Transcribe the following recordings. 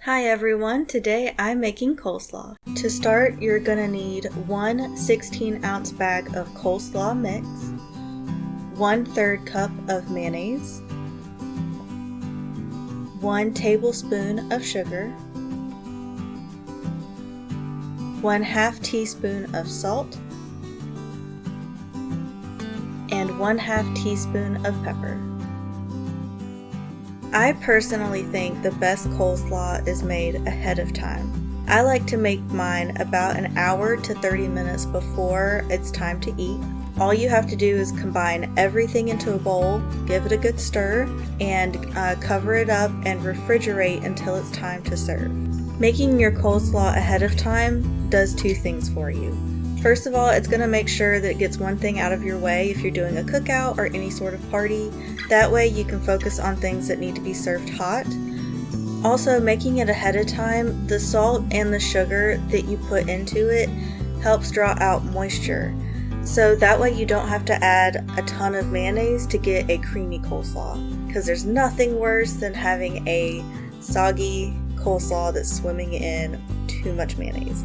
Hi everyone, today I'm making coleslaw. To start, you're gonna need one 16-ounce bag of coleslaw mix, 1/3 cup of mayonnaise, 1 tablespoon of sugar, 1/2 teaspoon of salt, and 1/2 teaspoon of pepper. I personally think the best coleslaw is made ahead of time. I like to make mine about an hour to 30 minutes before it's time to eat. All you have to do is combine everything into a bowl, give it a good stir, and cover it up and refrigerate until it's time to serve. Making your coleslaw ahead of time does two things for you. First of all, it's going to make sure that it gets one thing out of your way if you're doing a cookout or any sort of party. That way you can focus on things that need to be served hot. Also, making it ahead of time, the salt and the sugar that you put into it helps draw out moisture. So that way you don't have to add a ton of mayonnaise to get a creamy coleslaw. Because there's nothing worse than having a soggy coleslaw that's swimming in too much mayonnaise.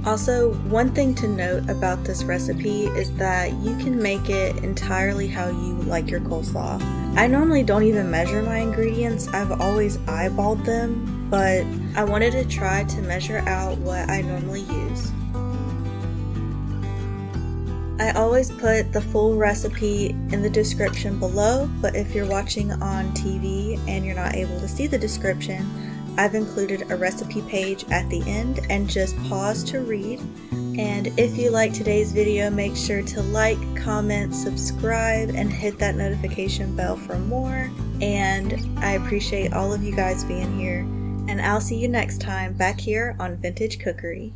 Also, one thing to note about this recipe is that you can make it entirely how you like your coleslaw. I normally don't even measure my ingredients, I've always eyeballed them, but I wanted to try to measure out what I normally use. I always put the full recipe in the description below, but if you're watching on TV and you're not able to see the description, I've included a recipe page at the end and just pause to read. And if you like today's video, make sure to like, comment, subscribe, and hit that notification bell for more. And I appreciate all of you guys being here. And I'll see you next time back here on Vintage Cookery.